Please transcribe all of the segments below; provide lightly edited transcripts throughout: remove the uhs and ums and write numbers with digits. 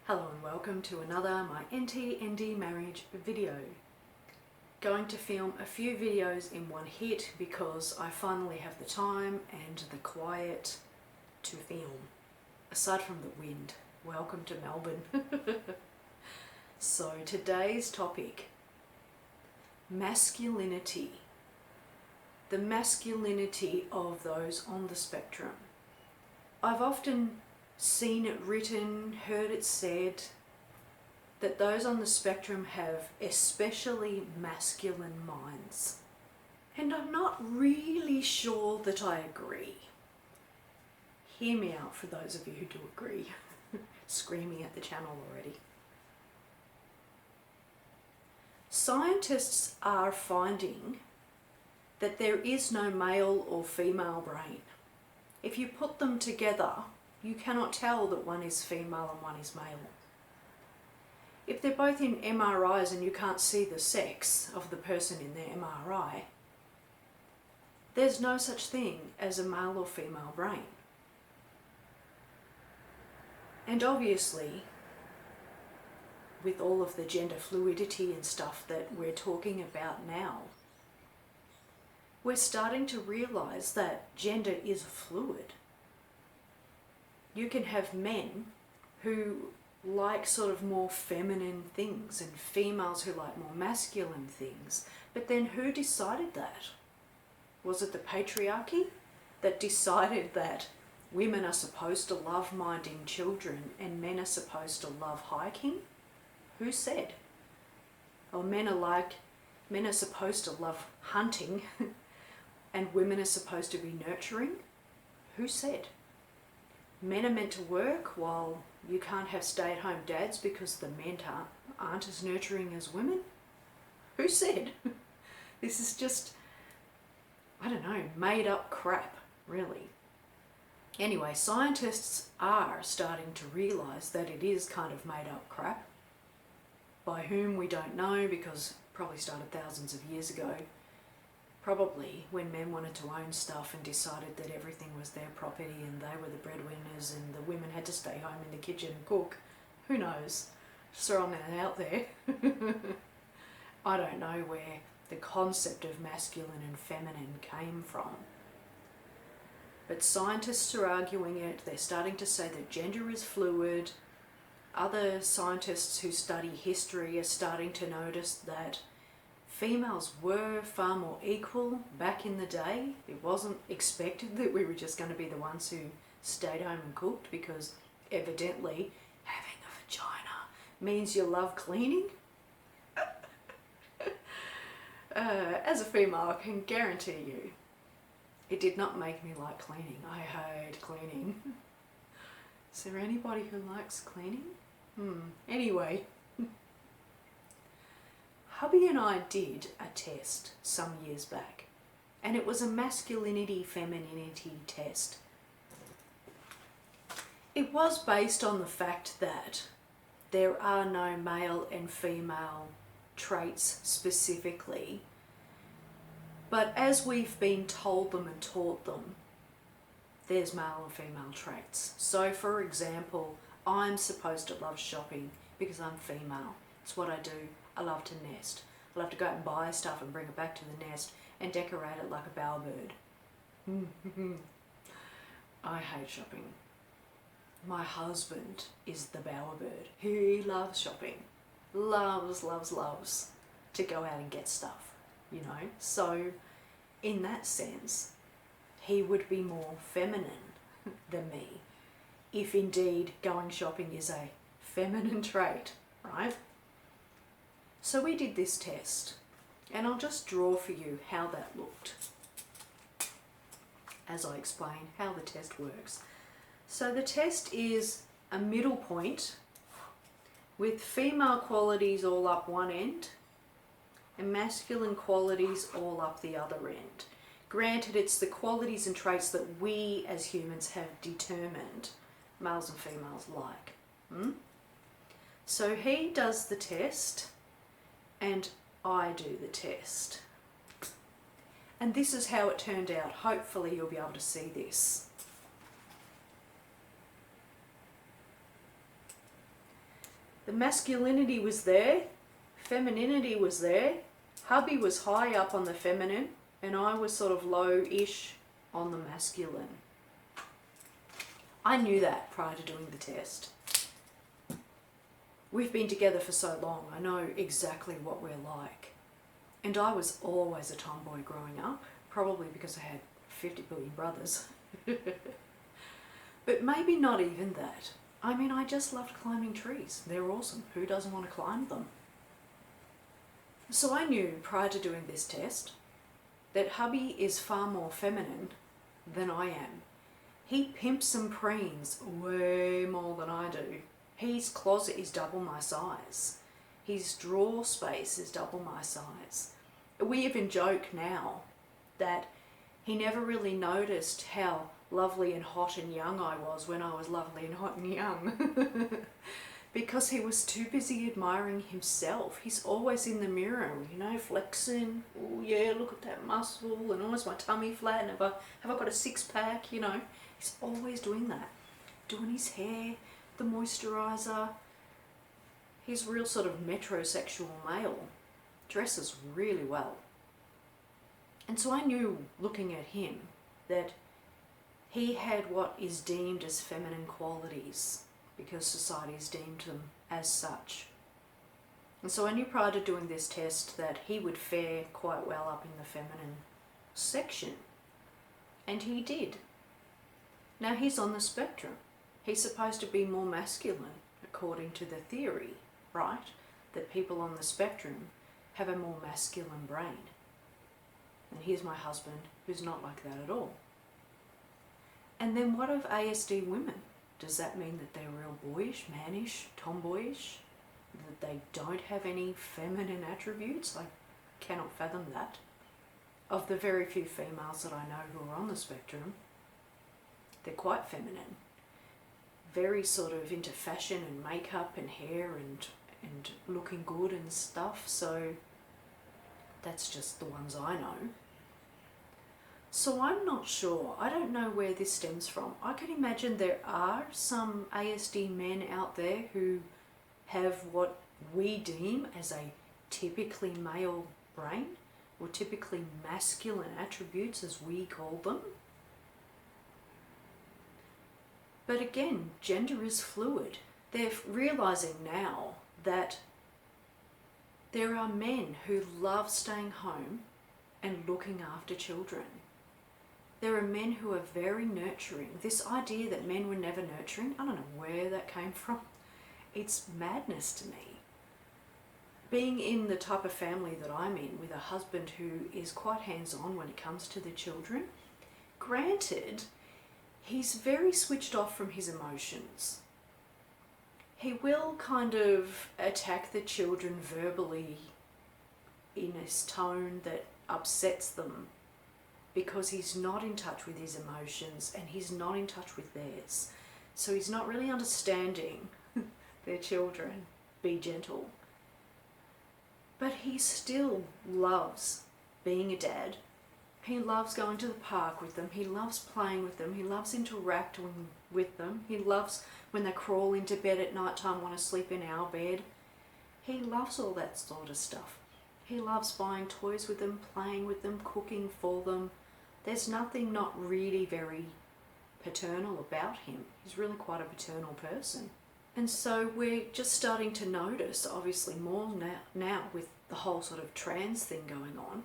Hello and welcome to another my NT marriage video. Going to film a few videos in one hit because I finally have the time and the quiet to film. Aside from the wind. Welcome to Melbourne. So today's topic, masculinity. The masculinity of those on the spectrum. I've often seen it written, heard it said, that those on the spectrum have especially masculine minds. And I'm not really sure that I agree. Hear me out for those of you who do agree. Screaming at the channel already. Scientists are finding that there is no male or female brain. If you put them together, you cannot tell that one is female and one is male. If they're both in MRIs and you can't see the sex of the person in their MRI, there's no such thing as a male or female brain. And obviously, with all of the gender fluidity and stuff that we're talking about now, we're starting to realize that gender is fluid. You can have men who like sort of more feminine things and females who like more masculine things. But then who decided that? Was it the patriarchy that decided that women are supposed to love minding children and men are supposed to love hiking? Who said? Or men are supposed to love hunting and women are supposed to be nurturing? Who said? Men are meant to work while you can't have stay-at-home dads because the men aren't as nurturing as women? Who said? This is just, I don't know, made up crap, really. Anyway, scientists are starting to realize that it is kind of made up crap. By whom we don't know, because it probably started thousands of years ago. Probably when men wanted to own stuff and decided that everything was their property and they were the breadwinners and the women had to stay home in the kitchen and cook. Who knows? Just throwing it out there. I don't know where the concept of masculine and feminine came from. But scientists are arguing it. They're starting to say that gender is fluid. Other scientists who study history are starting to notice that females were far more equal back in the day. It wasn't expected that we were just going to be the ones who stayed home and cooked because evidently having a vagina means you love cleaning. As a female, I can guarantee you, it did not make me like cleaning. I hate cleaning. Is there anybody who likes cleaning? Anyway. Hubby and I did a test some years back, and it was a masculinity-femininity test. It was based on the fact that there are no male and female traits specifically, but as we've been told them and taught them, there's male and female traits. So for example, I'm supposed to love shopping because I'm female. It's what I do. I love to nest. I love to go out and buy stuff and bring it back to the nest and decorate it like a bowerbird. I hate shopping. My husband is the bowerbird. He loves shopping. Loves to go out and get stuff, you know. So in that sense, he would be more feminine than me, if indeed going shopping is a feminine trait, right? So we did this test, and I'll just draw for you how that looked as I explain how the test works. So the test is a middle point with female qualities all up one end and masculine qualities all up the other end. Granted, it's the qualities and traits that we as humans have determined males and females like. So he does the test and I do the test. And this is how it turned out. Hopefully you'll be able to see this. The masculinity was there, femininity was there. Hubby was high up on the feminine and I was sort of low-ish on the masculine. I knew that prior to doing the test. We've been together for so long, I know exactly what we're like. And I was always a tomboy growing up, probably because I had 50 billion brothers. But maybe not even that. I mean, I just loved climbing trees. They're awesome. Who doesn't want to climb them? So I knew prior to doing this test that hubby is far more feminine than I am. He pimps and preens way more than I do. His closet is double my size. His drawer space is double my size. We even joke now that he never really noticed how lovely and hot and young I was when I was lovely and hot and young. Because he was too busy admiring himself. He's always in the mirror, you know, flexing. Oh yeah, look at that muscle, and oh, is my tummy flat, and have I got a six-pack, you know. He's always doing that. Doing his hair, the moisturiser. He's a real sort of metrosexual male. Dresses really well. And so I knew, looking at him, that he had what is deemed as feminine qualities because society has deemed them as such. And so I knew prior to doing this test that he would fare quite well up in the feminine section. And he did. Now he's on the spectrum. He's supposed to be more masculine, according to the theory, right? That people on the spectrum have a more masculine brain. And here's my husband, who's not like that at all. And then what of ASD women? Does that mean that they're real boyish, mannish, tomboyish? That they don't have any feminine attributes? I cannot fathom that. Of the very few females that I know who are on the spectrum, they're quite feminine. Very sort of into fashion and makeup and hair and looking good and stuff. So that's just the ones I know. So I'm not sure. I don't know where this stems from. I can imagine there are some ASD men out there who have what we deem as a typically male brain, or typically masculine attributes as we call them. But again, gender is fluid. They're realizing now that there are men who love staying home and looking after children. There are men who are very nurturing. This idea that men were never nurturing, I don't know where that came from. It's madness to me. Being in the type of family that I'm in, with a husband who is quite hands-on when it comes to the children, granted, he's very switched off from his emotions. He will kind of attack the children verbally in a tone that upsets them because he's not in touch with his emotions and he's not in touch with theirs. So he's not really understanding their children. Be gentle. But he still loves being a dad. He loves going to the park with them. He loves playing with them. He loves interacting with them. He loves when they crawl into bed at night time, want to sleep in our bed. He loves all that sort of stuff. He loves buying toys with them, playing with them, cooking for them. There's nothing not really very paternal about him. He's really quite a paternal person. And so we're just starting to notice, obviously more now with the whole sort of trans thing going on,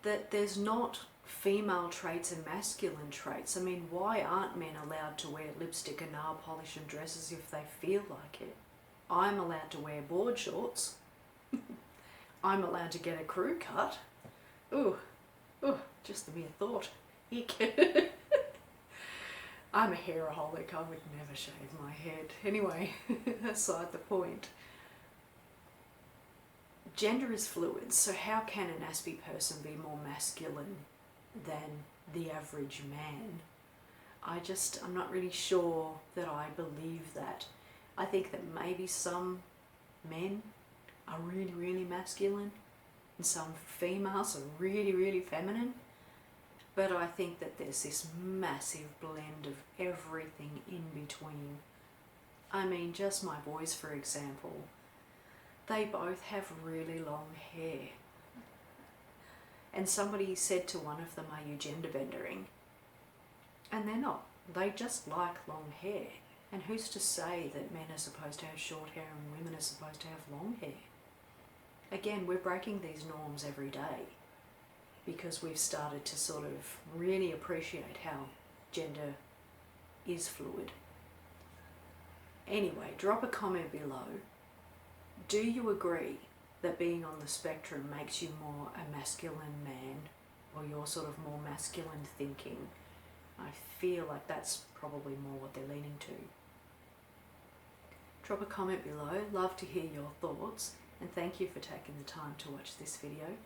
that there's not female traits and masculine traits. I mean, why aren't men allowed to wear lipstick and nail polish and dresses if they feel like it? I'm allowed to wear board shorts. I'm allowed to get a crew cut. Ooh, just the mere thought. Eek. I'm a hairaholic. I would never shave my head. Anyway, aside the point. Gender is fluid, so how can an Aspie person be more masculine than the average man? I'm not really sure that I believe that. I think that maybe some men are really, really masculine and some females are really, really feminine. But I think that there's this massive blend of everything in between. I mean, just my boys, for example, they both have really long hair. And somebody said to one of them, "Are you gender bendering?" And they're not. They just like long hair. And who's to say that men are supposed to have short hair and women are supposed to have long hair? Again, we're breaking these norms every day because we've started to sort of really appreciate how gender is fluid. Anyway, drop a comment below. Do you agree that being on the spectrum makes you more a masculine man, or you're sort of more masculine thinking? I feel like that's probably more what they're leaning to. Drop a comment below. Love to hear your thoughts, and thank you for taking the time to watch this video.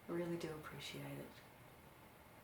I really do appreciate it.